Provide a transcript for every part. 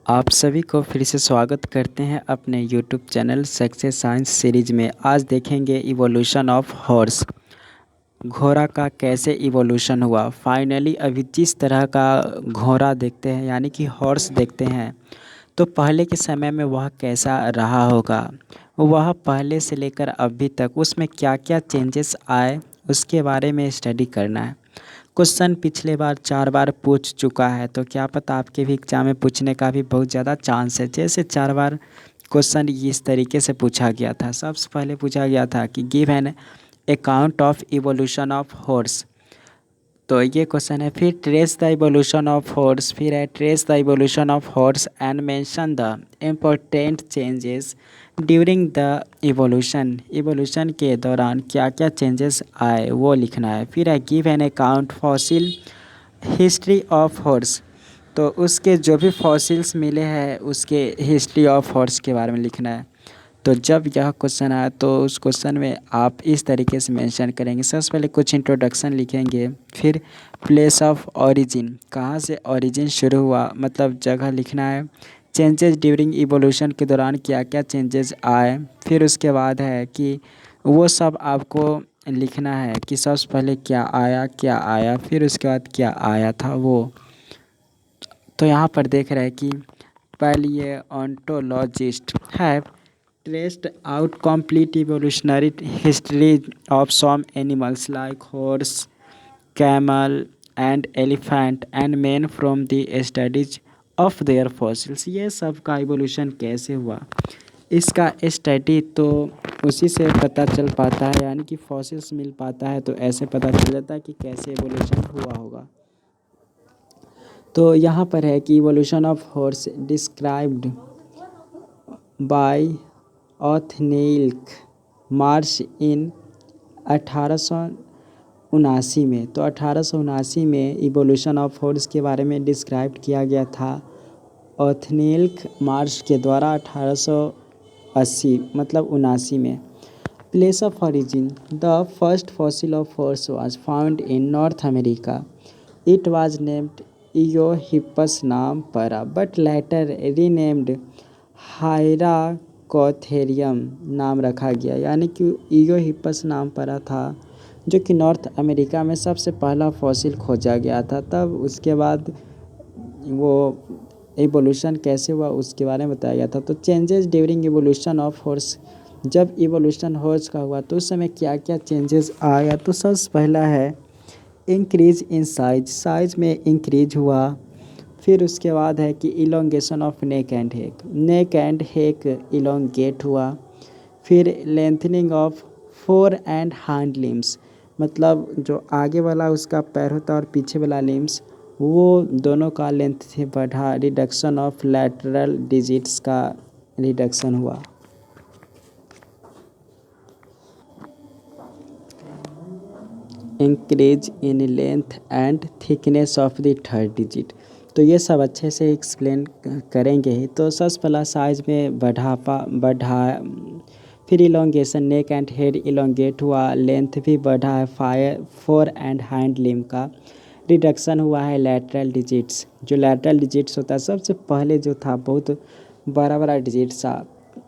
आप सभी को फिर से स्वागत करते हैं अपने YouTube channel success science series में। आज देखेंगे इवोल्यूशन ऑफ हॉर्स। घोड़ा का कैसे इवोल्यूशन हुआ। फाइनली अभी जिस तरह का घोड़ा देखते हैं यानी कि हॉर्स देखते हैं, तो पहले के समय में वह कैसा रहा होगा, वह पहले से लेकर अभी तक उसमें क्या क्या चेंजेस आए, उसके बारे में स्टडी करना है। क्वेश्चन पिछले बार 4 बार पूछ चुका है, तो क्या पता आपके भी एग्जाम में पूछने का भी बहुत ज़्यादा चांस है। जैसे 4 बार क्वेश्चन इस तरीके से पूछा गया था। सबसे पहले पूछा गया था कि give an account of evolution of horse, तो ये क्वेश्चन है। फिर trace the evolution of horse, फिर है trace the evolution of horse and mention the important changes during the evolution. Evolution के दौरान क्या क्या चेंजेस आए वो लिखना है। फिर है give an account fossil history of horse, तो उसके जो भी फॉसिल्स मिले हैं उसके हिस्ट्री ऑफ हॉर्स के बारे में लिखना है। तो जब यह क्वेश्चन आया तो उस क्वेश्चन में आप इस तरीके से मेंशन करेंगे। सबसे पहले कुछ इंट्रोडक्शन लिखेंगे, फिर प्लेस ऑफ ओरिजिन, कहाँ से ओरिजिन शुरू हुआ मतलब जगह लिखना है। चेंजेस ड्यूरिंग इवोल्यूशन के दौरान क्या क्या चेंजेस आए, फिर उसके बाद है कि वो सब आपको लिखना है कि सबसे पहले क्या आया फिर उसके बाद क्या आया था वो। तो यहाँ पर देख रहे हैं कि पैलियोंटोलॉजिस्ट है traced out complete evolutionary history of some animals like horse, camel, and elephant and man from the studies of their fossils। ये सब का इवोल्यूशन कैसे हुआ, इसका स्टडी तो उसी से पता चल पाता है, यानी कि फॉसिल्स मिल पाता है तो ऐसे पता चल जाता है कि कैसे इवोल्यूशन हुआ होगा। तो यहाँ पर है कि evolution of horse described by Othniel Marsh in 1879 में। तो 1879 में इवोल्यूशन ऑफ हॉर्स के बारे में डिस्क्राइब किया गया था ऑथनिल्क मार्श के द्वारा 1880 मतलब 79 में। Place of origin, the first fossil of horse was found in North America. It was named eohippus नाम परा बट लेटर रीनेम्ड हायराकोथेरियम नाम रखा गया, यानी कि इयोहिपस नाम पड़ा था, जो कि नॉर्थ अमेरिका में सबसे पहला फॉसिल खोजा गया था। तब उसके बाद वो इवोल्यूशन कैसे हुआ उसके बारे में बताया गया था। तो changes during evolution of horse, जब इवोल्यूशन हॉर्स का हुआ तो उस समय क्या क्या चेंजेस आया। तो सबसे पहला है इंक्रीज इन साइज, साइज में इंक्रीज हुआ। फिर उसके बाद है कि elongation of neck and head elongate हुआ। फिर lengthening of fore and hind limbs, मतलब जो आगे वाला उसका पैर होता है और पीछे वाला लिम्स, वो दोनों का लेंथ से बढ़ा। रिडक्शन ऑफ लैटरल डिजिट्स का रिडक्शन हुआ। Increase in length and thickness of the third digit, तो ये सब अच्छे से एक्सप्लेन करेंगे ही। तो सबसे पहला साइज में बढ़ा, फिर elongation, neck and head elongate हुआ, लेंथ भी बढ़ा है। फोर एंड हैंड लिम का रिडक्शन हुआ है। लैटरल डिजिट्स, जो लैटरल डिजिट्स होता है सबसे पहले जो था बहुत बड़ा बड़ा डिजिट्स था,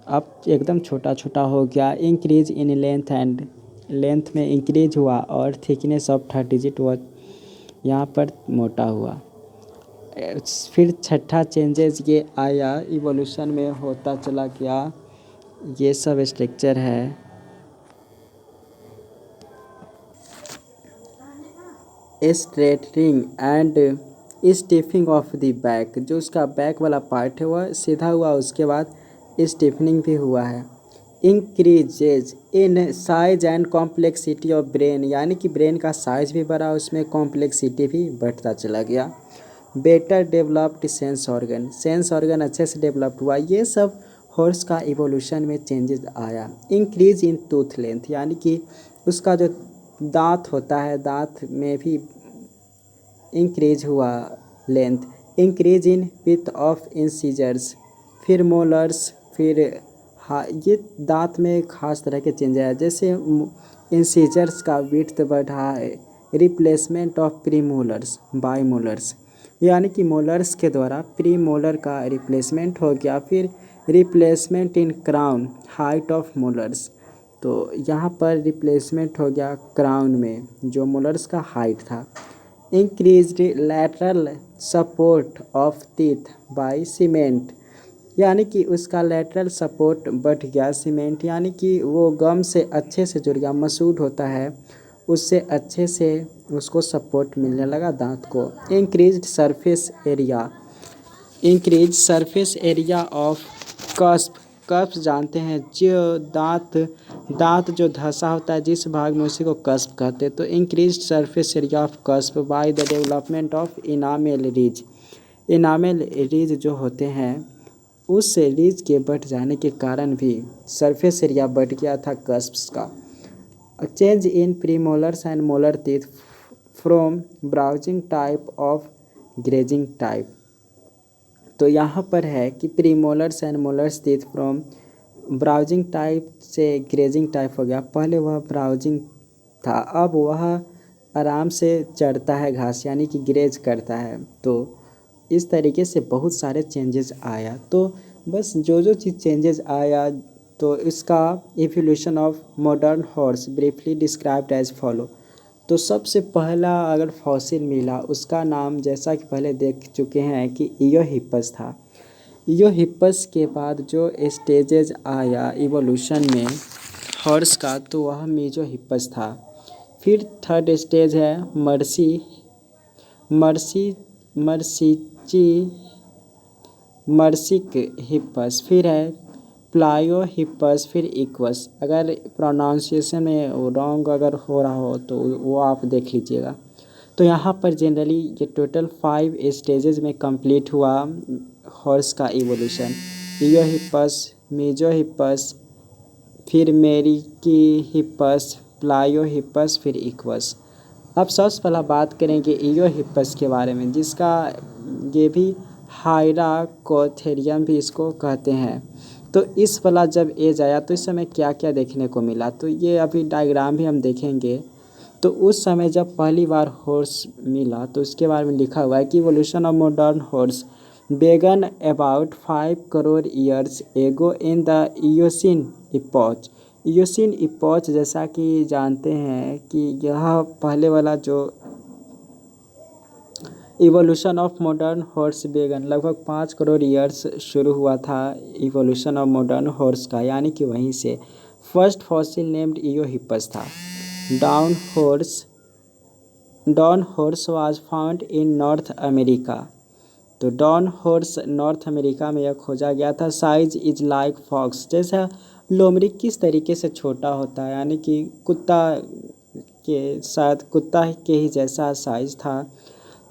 अब एकदम छोटा छोटा हो गया। Increase in length and, length में इंक्रीज हुआ और थिकनेस ऑफ थर्ड डिजिट वो यहाँ पर मोटा हुआ। फिर छठा चेंजेस ये आया इवोल्यूशन में होता चला गया, ये सब स्ट्रक्चर है। Straightening and stiffening of the back, जो उसका बैक वाला पार्ट है वह सीधा हुआ, उसके बाद स्टिफनिंग भी हुआ है। Increases in size and complexity of brain, यानी कि ब्रेन का साइज भी बढ़ा, उसमें कॉम्प्लेक्सिटी भी बढ़ता चला गया। बेटर डेवलप्ड सेंस ऑर्गन अच्छे से डेवलप्ड हुआ। ये सब हॉर्स का इवोल्यूशन में चेंजेस आया। इंक्रीज इन टूथ लेंथ, यानी कि उसका जो दांत होता है दांत में भी इंक्रीज हुआ length. Increase in width of incisors, फिर मोलर्स, फिर ये दांत में खास तरह के चेंज आया, जैसे इंसीजर्स का विड्थ बढ़ा है। Replacement of premolars by molars, यानी कि मोलर्स के द्वारा प्री मोलर का रिप्लेसमेंट हो गया। फिर replacement in crown height of molars, तो यहाँ पर रिप्लेसमेंट हो गया क्राउन में जो मोलर्स का हाइट था। Increased lateral support of teeth by cement, यानी कि उसका लैटरल सपोर्ट बढ़ गया सीमेंट, यानी कि वो गम से अच्छे से जुड़ गया, मसूड होता है उससे अच्छे से उसको सपोर्ट मिलने लगा दांत को। Increased surface area, increase surface area of cusp, cusp जानते हैं जो दांत जो धंसा होता है जिस भाग में, उसी को कस्प कहते हैं। तो increase surface area of cusp by the development of enamel ridge, enamel ridge जो होते हैं उस रीज के बढ़ जाने के कारण भी सरफेस एरिया बढ़ गया था कस्प्स का। Change in premolars and molar teeth from browsing type of grazing type, तो यहाँ पर है कि premolars and molars teeth from browsing type से ग्रेजिंग टाइप हो गया। पहले वह ब्राउजिंग था, अब वह आराम से चढ़ता है घास, यानी कि ग्रेज करता है। तो इस तरीके से बहुत सारे चेंजेस आया। तो बस जो जो चीज़ चेंजेस आया तो इसका evolution of modern horse briefly described as follow. तो सबसे पहला अगर फॉसिल मिला उसका नाम जैसा कि पहले देख चुके हैं कि इयोहिपस था। इयोहिपस के बाद जो स्टेजेज आया इवोल्यूशन में हॉर्स का तो वह मीजोहिपस था। फिर थर्ड स्टेज है मर्सी मर्सिची मर्सिक हिप्पस, फिर है प्लायोहिप्पस, फिर इक्वस। अगर प्रोनाउंसिएशन में रॉन्ग अगर हो रहा हो तो वो आप देख लीजिएगा। तो यहाँ पर जनरली ये टोटल 5 स्टेजेस में कंप्लीट हुआ हॉर्स का इवोल्यूशन। इयोहिप्पस, मीजोहिप्पस, फिर मेरिकीहिप्पस, प्लायोहिप्पस, फिर इक्वस। अब सबसे पहला बात करेंगे इयोहिप्पस के बारे में, जिसका ये भी हाइराकोथेरियम भी इसको कहते हैं। तो इस वाला जब एज आया तो इस समय क्या क्या देखने को मिला, तो ये अभी डायग्राम भी हम देखेंगे। तो उस समय जब पहली बार हॉर्स मिला तो इसके बारे में लिखा हुआ है कि evolution of modern horse began about 5 crore years ago in the Eocene epoch. Eocene epoch जैसा कि जानते हैं कि यह पहले वाला जो इवोल्यूशन ऑफ मॉडर्न हॉर्स बेगन लगभग 5 करोड़ ईयर्स शुरू हुआ था इवोल्यूशन ऑफ मॉडर्न हॉर्स का, यानी कि वहीं से फर्स्ट फॉसिल नेम्ड इयोहिपस था। Dawn horse was found in North America. तो डॉन हॉर्स नॉर्थ अमेरिका में यह खोजा गया था। साइज इज लाइक फॉक्स, जैसा लोमड़ी किस तरीके से छोटा होता है, यानी कि कुत्ता के साथ कुत्ता के ही जैसा साइज था।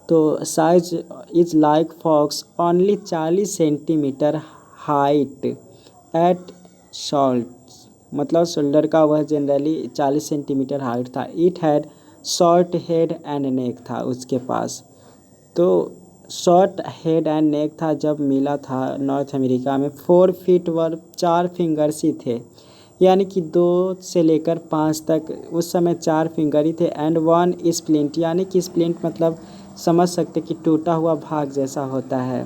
तो size is like fox only 40 centimetre height at shoulder, मतलब शोल्डर का वह जनरली 40 सेंटीमीटर हाइट था। It had short head and neck था उसके पास। तो शॉर्ट हेड एंड नेक था जब मिला था नॉर्थ अमेरिका में। 4 फीट वर 4 फिंगर्स ही थे, यानी कि 2 से लेकर 5 तक उस समय 4 फिंगर ही थे। एंड 1 स्प्लिंट, यानी कि स्प्लिंट मतलब समझ सकते कि टूटा हुआ भाग जैसा होता है।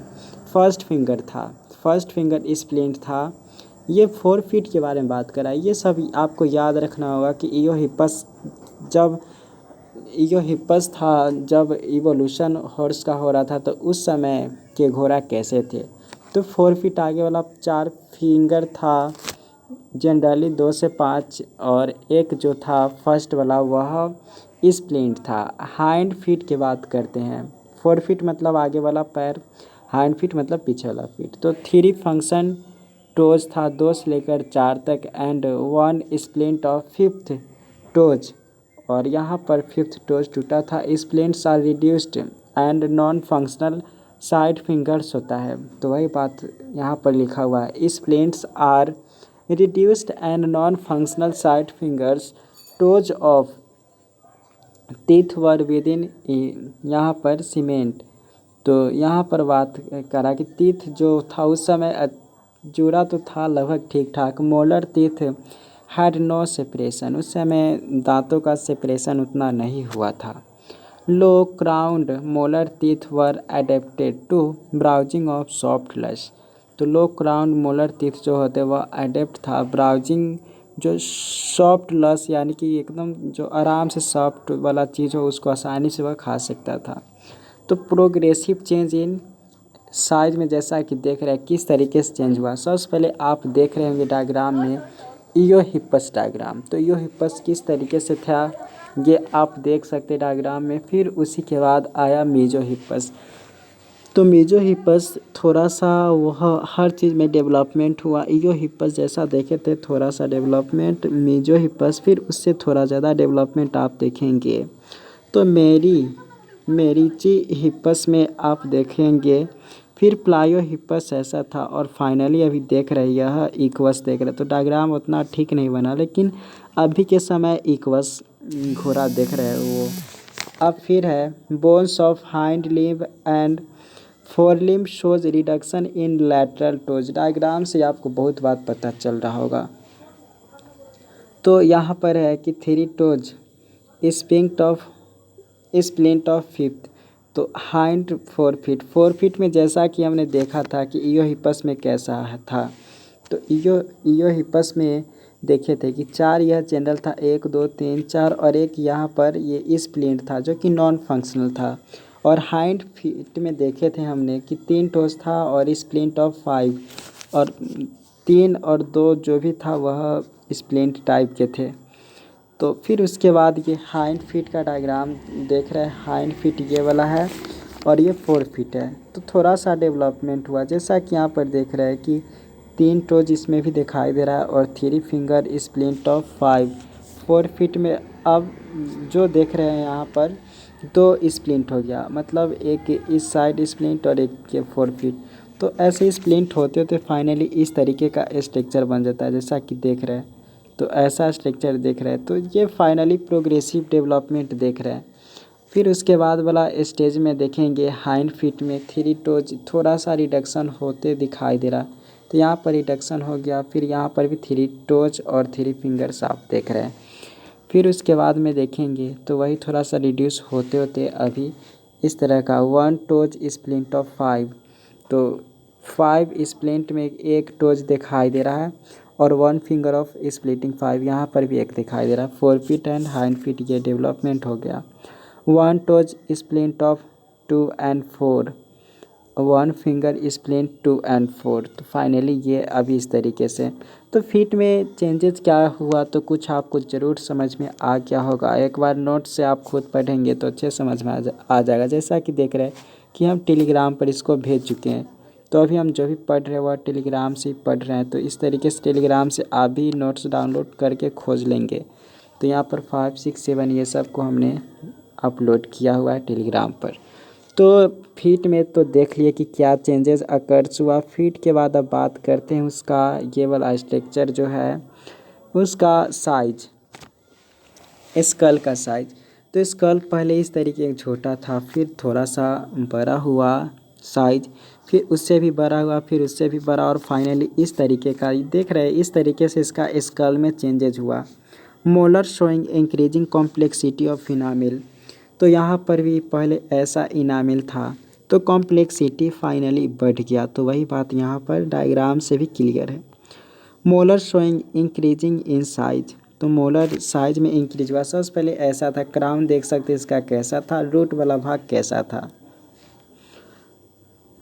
फर्स्ट फिंगर था, फर्स्ट फिंगर स्प्लिंट था। ये 4 फीट के बारे में बात करा। ये सब आपको याद रखना होगा कि इयोहिपस था जब इवोल्यूशन हॉर्स का हो रहा था तो उस समय के घोड़ा कैसे थे। तो 4 फीट आगे वाला 4 फिंगर था जनरली 2 से 5, और एक जो था फर्स्ट वाला वह स्प्लिंट था। हाइंड फीट की बात करते हैं। 4 फीट मतलब आगे वाला पैर, हाइंड फीट मतलब पीछे वाला फीट। तो 3 फंक्शन टोज था 2 से लेकर 4 तक and 1 splint of 5th toes, और यहाँ पर 5th टोज टूटा था। Splints are reduced and non functional side fingers होता है। तो वही बात यहाँ पर लिखा हुआ है, splints are reduced and non-functional side fingers toes of teeth were within यहाँ पर सीमेंट। तो यहाँ पर बात करा कि टीथ जो था उस समय जुड़ा तो था लगभग ठीक ठाक। Molar teeth had no separation, उस समय दांतों का सेपरेशन उतना नहीं हुआ था। Low crowned molar teeth were adapted to browsing of soft lush. तो लो क्राउंड मोलर टीथ जो होते वह एडेप्ट था ब्राउजिंग जो सॉफ्ट लस यानी कि एकदम जो आराम से सॉफ्ट वाला चीज़ हो उसको आसानी से वह खा सकता था। तो प्रोग्रेसिव चेंज इन साइज में जैसा कि देख रहे हैं किस तरीके से चेंज हुआ। सबसे पहले आप देख रहे होंगे डायग्राम में इयोहिपस डायग्राम। तो इयोहिपस किस तरीके से था ये आप देख सकते डायग्राम में। फिर उसी के बाद आया मेजोहिपस। तो मेजोहिपस थोड़ा सा वह हर चीज़ में डेवलपमेंट हुआ। इयोहिपस जैसा देखे थे थोड़ा सा डेवलपमेंट, मेजोहिपस फिर उससे थोड़ा ज़्यादा डेवलपमेंट आप देखेंगे। तो मेरिची हिप्पस में आप देखेंगे। फिर प्लायोहिप्पस ऐसा था और फाइनली अभी देख रहे यह इक्वस देख रहे। तो डायग्राम उतना ठीक नहीं बना लेकिन अभी के समय इक्वस घोड़ा देख रहे हैं वो। अब फिर है bones of hind limb and four limb shows reduction in lateral toes. Diagram से आपको बहुत बात पता चल रहा होगा। तो यहाँ पर है कि three toes splint of fifth. तो हाइंड फोर फीट में जैसा कि हमने देखा था कि इयोहिपस में कैसा था। तो इयोहिपस में देखे थे कि चार यह चैनल था, 1 2 3 4 और एक यहाँ पर ये स्प्लिंट था जो कि नॉन फंक्शनल था। और हाइंड फीट में देखे थे हमने कि 3 टोज था और स्प्लिंट ऑफ 5 और 3 और 2 जो भी था वह स्प्लिंट टाइप के थे। तो फिर उसके बाद ये हाइंड फीट का डायग्राम देख रहे हैं। हाइंड फीट ये वाला है और ये 4 फीट है। तो थोड़ा सा डेवलपमेंट हुआ जैसा कि यहाँ पर देख रहे हैं कि 3 टोज इसमें भी दिखाई दे रहा है और 3 फिंगर स्प्लिंट ऑफ 5 4 फीट में। अब जो देख रहे हैं यहाँ पर 2 स्प्लिंट हो गया, मतलब एक इस साइड स्प्लिंट और एक के 4 फीट। तो ऐसे स्प्लिंट होते होते फाइनली इस तरीके का स्ट्रक्चर बन जाता है जैसा कि देख रहे हैं। तो ऐसा स्ट्रक्चर देख रहे हैं। तो ये फाइनली प्रोग्रेसिव डेवलपमेंट देख रहे हैं। फिर उसके बाद वाला स्टेज में देखेंगे हाइंड फीट में 3 टोज थोड़ा सा रिडक्शन होते दिखाई दे रहा। तो यहाँ पर रिडक्शन हो गया। फिर यहाँ पर भी 3 टोज और 3 फिंगर्स आप देख रहे हैं। फिर उसके बाद में देखेंगे तो वही थोड़ा सा रिड्यूस होते होते अभी इस तरह का 1 टोज स्प्लिंट ऑफ 5। तो 5 स्प्लिंट में एक टोज दिखाई दे रहा है और 1 फिंगर ऑफ स्प्लिटिंग 5 यहाँ पर भी एक दिखाई दे रहा है। 4 फीट एंड हाइंड फीट ये डेवलपमेंट हो गया। 1 toes splint of 2 and 4, 1 finger splint 2 and 4। तो फाइनली ये अभी इस तरीके से। तो फीट में चेंजेस क्या हुआ तो कुछ आपको ज़रूर समझ में आ गया होगा। एक बार नोट से आप खुद पढ़ेंगे तो अच्छे समझ में आ जाएगा। जैसा कि देख रहे हैं कि हम टेलीग्राम पर इसको भेज चुके हैं। तो अभी हम जो भी पढ़ रहे हैं वह टेलीग्राम से ही पढ़ रहे हैं। तो इस तरीके से टेलीग्राम से आप भी नोट्स डाउनलोड करके खोज लेंगे। तो यहाँ पर 5 6 7 ये सब को हमने अपलोड किया हुआ है टेलीग्राम पर। तो फीट में तो देख लिए कि क्या चेंजेस अकर्स हुआ। फीट के बाद अब बात करते हैं उसका ये वाला स्ट्रक्चर जो है उसका साइज, स्कल का साइज। तो स्कल पहले इस तरीके का छोटा था, फिर थोड़ा सा बड़ा हुआ साइज, फिर उससे भी बड़ा हुआ, फिर उससे भी बड़ा और फाइनली इस तरीके का देख रहे हैं। इस तरीके से इसका स्कल में चेंजेज हुआ। Molar showing increasing complexity of फिनामिल। तो यहाँ पर भी पहले ऐसा इनामिल था तो कॉम्प्लेक्सिटी फाइनली बढ़ गया। तो वही बात यहाँ पर डायग्राम से भी क्लियर है। Molar showing increasing in size. तो मोलर साइज में इंक्रीज हुआ। सबसे पहले ऐसा था, क्राउन देख सकते हैं इसका कैसा था, रूट वाला भाग कैसा था।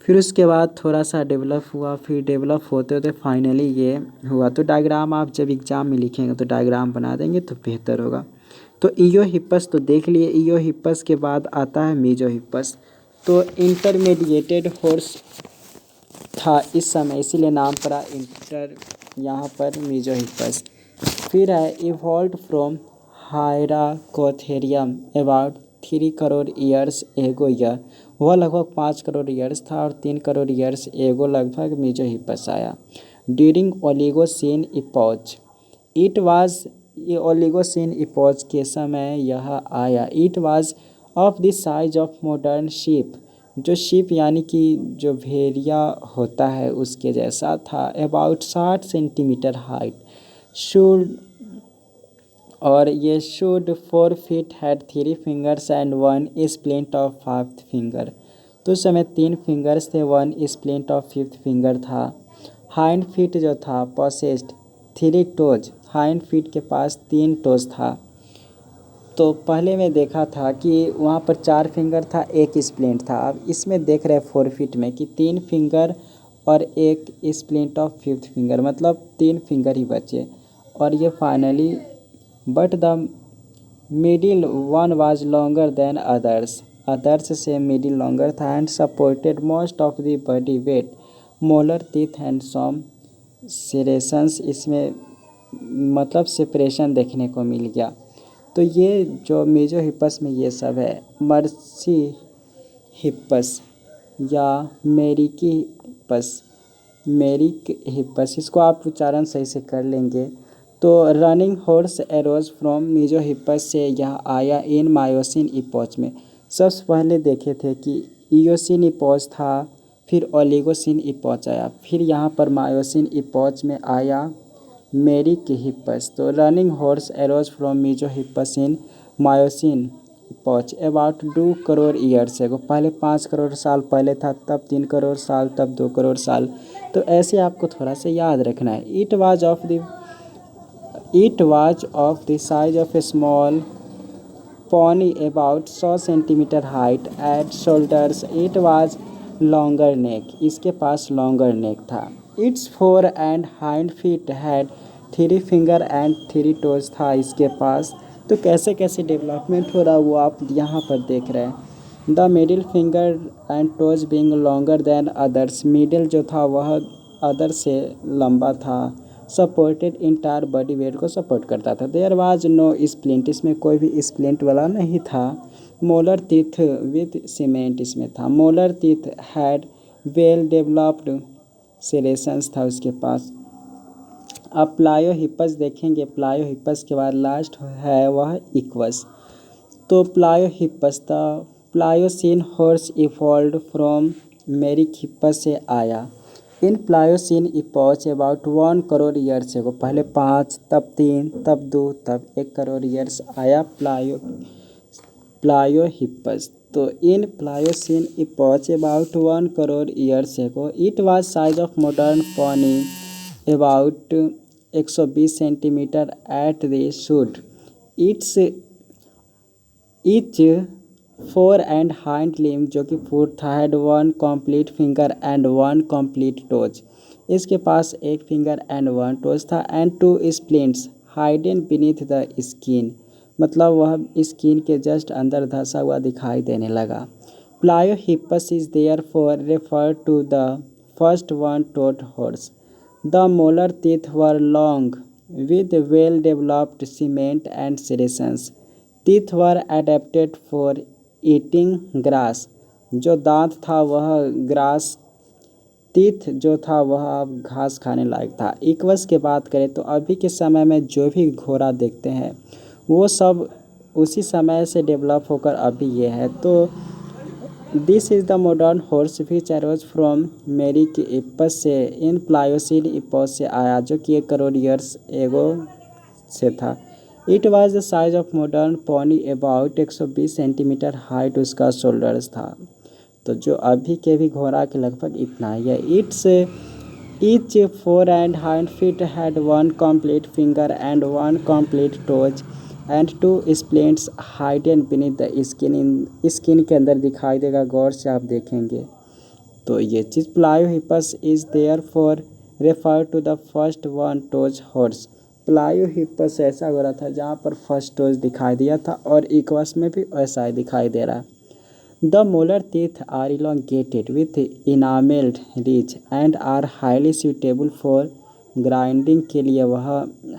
फिर उसके बाद थोड़ा सा डेवलप हुआ, फिर डेवलप होते होते फाइनली ये हुआ। तो डायग्राम आप जब एग्ज़ाम में लिखेंगे तो डायग्राम बना देंगे तो बेहतर होगा। तो इयोहिपस तो देख लिए। इयोहिपस के बाद आता है मेजोहिपस। तो इंटरमीडिएटेड हॉर्स था इस समय इसीलिए नाम पड़ा इंटर यहाँ पर मेजोहिपस। फिर है evolve from Hyracotherium about 3 crore years ago year. वह लगभग 5 करोड़ ईयर्स था और 3 करोड़ ईयर्स एगो लगभग मेजोहिपस आया। ड्यूरिंग ओलिगोसीन इपॉच इट वाज, ये ओलिगोसीन इपॉच के समय यह आया। It was of the size of modern sheep. जो शीप यानी कि जो भेड़िया होता है उसके जैसा था। About 60 centimetre height. शुड और ये should 4 feet had 3 fingers and 1 splint of 5th finger. तो उस समय 3 फिंगर्स थे, 1 स्प्लिंट ऑफ 5th फिंगर था। हाइंड फीट जो था पोसेस्ड 3 टोज, हाइंड फीट के पास 3 टोज था। तो पहले में देखा था कि वहाँ पर 4 फिंगर था, 1 स्प्लिंट था। अब इसमें देख रहे हैं 4 फीट में कि 3 फिंगर और 1 स्प्लिंट ऑफ 5th फिंगर, मतलब 3 फिंगर ही बचे। और ये finally but the middle one was longer than others, others से मिडिल लॉन्गर था and supported most of the body weight, molar teeth and some serrations, इसमें मतलब सेपरेशन देखने को मिल गया। तो ये जो मेजोहिपस में ये सब है, मर्सी हिप्पस या मेरिकी हिप्पस, मेरिक हिप्पस, इसको आप उच्चारण सही से कर लेंगे। तो रनिंग हॉर्स एरोज फ्रॉम मेजोहिपस से यह आया इन मायोसिन इपोच में। सबसे पहले देखे थे कि इयोसिन इपोच था, फिर ओलिगोसिन इपोच आया, फिर यहाँ पर मायोसिन इपोच में आया मेरिक हिप्पस। तो running horse arose from Mesohippus in Miocene epoch about 2 crore years ago, पहले 5 करोड़ साल पहले था, तब 3 करोड़ साल, तब 2 करोड़ साल। तो ऐसे आपको थोड़ा सा याद रखना है। It was of the size of a small pony about 100 centimetre height at shoulders, it was longer neck, इसके पास लॉन्गर नेक था। It's 4 and hind feet had 3 finger and 3 toes था इसके पास। तो कैसे कैसे डेवलपमेंट हो रहा वो आप यहाँ पर देख रहे हैं। The middle finger and toes being longer than others, middle जो था वह अदर से लंबा था। सपोर्टेड इंटायर बॉडी वेट को सपोर्ट करता था। देयर वाज नो स्प्लिंट, इसमें कोई भी स्प्लिंट वाला नहीं था। मोलर टीथ विद सीमेंट इसमें था। Molar teeth had well developed serrations था उसके पास। अब प्लायोहिपस देखेंगे, प्लायोहिपस के बाद लास्ट है वह इक्वस। तो प्लायोहिपस था, Pliocene horse evolved from Merychippus से आया। In Pliocene epoch about 1 crore years ago, पहले 5, तब 3, तब 2, तब 1 करोड़ ईयर्स आया प्लायोहिपस। तो in Pliocene epoch about 1 crore years ago, it was size of modern pony about 120 centimetre at the शूट। It's each 4 and hind limb जो कि फुट था, had 1 complete finger and 1 complete toes, इसके पास 1 फिंगर एंड 1 टोज था। And 2 splints hidden beneath the skin, मतलब वह skin के जस्ट अंदर धंसा हुआ दिखाई देने लगा। Pliohippus is there for refer to the first 1 toed horse. The molar teeth were long with well developed cement and serrations. Teeth were adapted for eating grass. जो दांत था वह ग्रास, टीथ जो था वह अब घास खाने लायक था। इक्वस की बात करें तो अभी के समय में जो भी घोड़ा देखते हैं वो सब उसी समय से डेवलप होकर अभी ये है। तो this is the modern horse which arose from Merychippus से इन प्लायोसिन इपोच से आया, जो कि 1 करोड़ ईयर्स एगो से था। It was the size of modern pony about 120 centimetre height उसका शोल्डर्स था। तो जो अभी के भी घोड़ा के लगभग इतना ही है। It's each 4 and hind feet had 1 complete finger and 1 complete toes and 2 splints hidden beneath the skin, skin के अंदर दिखाई देगा, गौर से आप देखेंगे। तो ये चीज़ Pliohippus is there for refer to the first 1 toes horse. Pliohippus ऐसा हो रहा था जहाँ पर फर्स्ट टोज दिखाई दिया था, और इक्वस में भी ऐसा ही दिखाई दे रहा है। The molar teeth are elongated with enamelled rich and are highly suitable for grinding, के लिए वह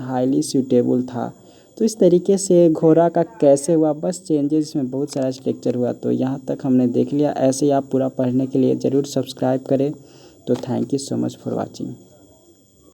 हाईली सूटेबल था। तो इस तरीके से घोड़ा का कैसे हुआ, बस चेंजेस में बहुत सारा लेक्चर हुआ। तो यहाँ तक हमने देख लिया। ऐसे ही आप पूरा पढ़ने के लिए ज़रूर सब्सक्राइब करें। तो thank you so much for watching.